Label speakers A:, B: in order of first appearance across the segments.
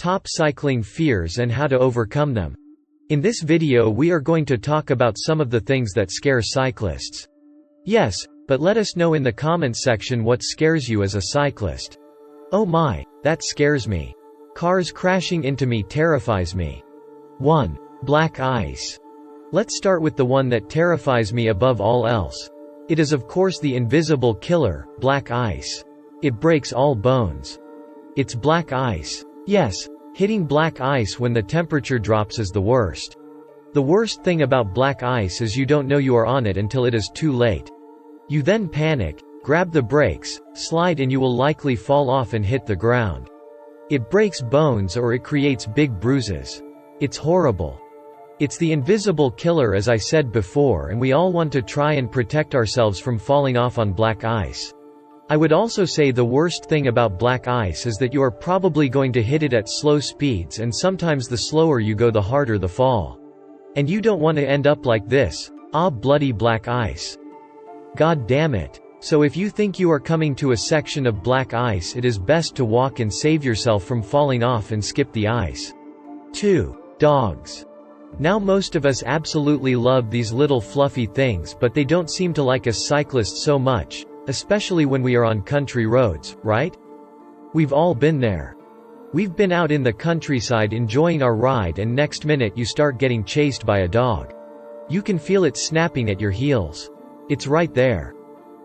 A: Top cycling fears and how to overcome them. In this video we are going to talk about some of the things that scare cyclists. Yes, but let us know in the comments section what scares you as a cyclist. Oh my, that scares me. Cars crashing into me terrifies me. 1. Black ice. Let's start with the one that terrifies me above all else. It is of course the invisible killer, black ice. It breaks all bones. It's black ice. Yes, hitting black ice when the temperature drops is the worst. The worst thing about black ice is you don't know you are on it until it is too late. You then panic, grab the brakes, slide, and you will likely fall off and hit the ground. It breaks bones or it creates big bruises. It's horrible. It's the invisible killer, as I said before, and we all want to try and protect ourselves from falling off on black ice. I would also say the worst thing about black ice is that you are probably going to hit it at slow speeds, and sometimes the slower you go the harder the fall. And you don't want to end up like this. Bloody black ice. God damn it. So if you think you are coming to a section of black ice, it is best to walk and save yourself from falling off and skip the ice. 2. Dogs. Now most of us absolutely love these little fluffy things, but they don't seem to like us cyclists so much, especially when we are on country roads, right? We've all been there. We've been out in the countryside enjoying our ride, and next minute you start getting chased by a dog. You can feel it snapping at your heels. It's right there.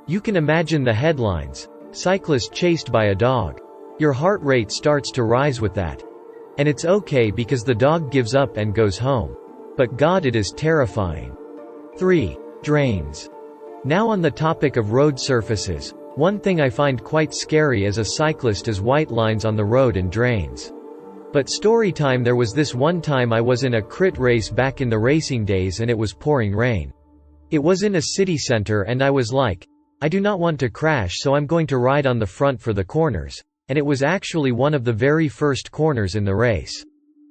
A: You can imagine the headlines: cyclist chased by a dog. Your heart rate starts to rise with that. And it's okay because the dog gives up and goes home. But God, it is terrifying. 3. Drains. Now on the topic of road surfaces, one thing I find quite scary as a cyclist is white lines on the road and drains. But story time, there was this one time I was in a crit race back in the racing days and it was pouring rain. It was in a city center and I was like, I do not want to crash, so I'm going to ride on the front for the corners. And it was actually one of the very first corners in the race.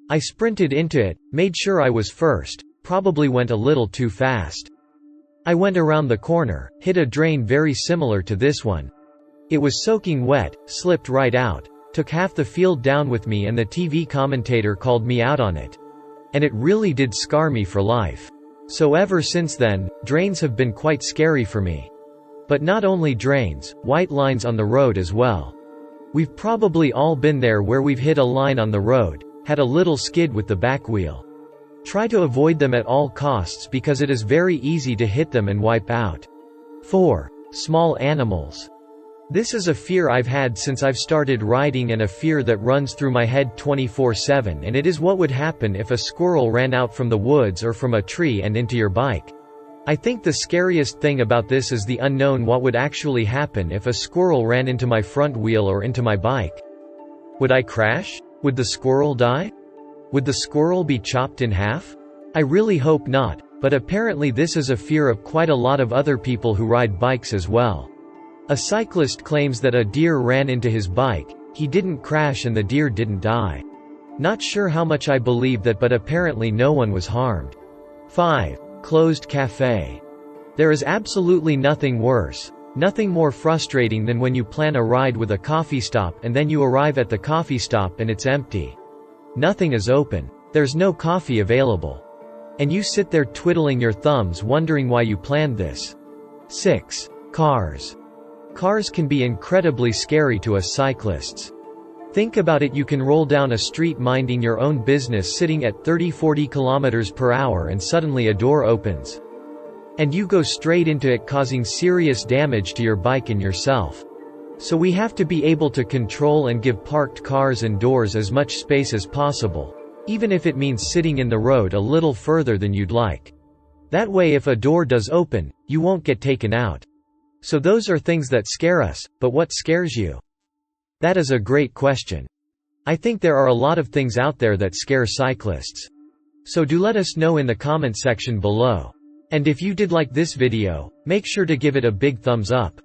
A: I sprinted into it, made sure I was first, probably went a little too fast. I went around the corner, hit a drain very similar to this one. It was soaking wet, slipped right out, took half the field down with me, and the TV commentator called me out on it. And it really did scar me for life. So ever since then, drains have been quite scary for me. But not only drains, white lines on the road as well. We've probably all been there where we've hit a line on the road, had a little skid with the back wheel. Try to avoid them at all costs because it is very easy to hit them and wipe out. 4. Small animals. This is a fear I've had since I've started riding, and a fear that runs through my head 24/7, and it is what would happen if a squirrel ran out from the woods or from a tree and into your bike. I think the scariest thing about this is the unknown. What would actually happen if a squirrel ran into my front wheel or into my bike? Would I crash? Would the squirrel die? Would the squirrel be chopped in half? I really hope not, but apparently this is a fear of quite a lot of other people who ride bikes as well. A cyclist claims that a deer ran into his bike, he didn't crash and the deer didn't die. Not sure how much I believe that, but apparently no one was harmed. 5. Closed cafe. There is absolutely nothing worse, nothing more frustrating than when you plan a ride with a coffee stop and then you arrive at the coffee stop and it's empty. Nothing is open. There's no coffee available. And you sit there twiddling your thumbs wondering why you planned this. 6. Cars. Cars can be incredibly scary to us cyclists. Think about it, you can roll down a street minding your own business sitting at 30-40 km/h and suddenly a door opens. And you go straight into it, causing serious damage to your bike and yourself. So we have to be able to control and give parked cars and doors as much space as possible, even if it means sitting in the road a little further than you'd like. That way if a door does open, you won't get taken out. So those are things that scare us, but what scares you? That is a great question. I think there are a lot of things out there that scare cyclists. So do let us know in the comment section below. And if you did like this video, make sure to give it a big thumbs up.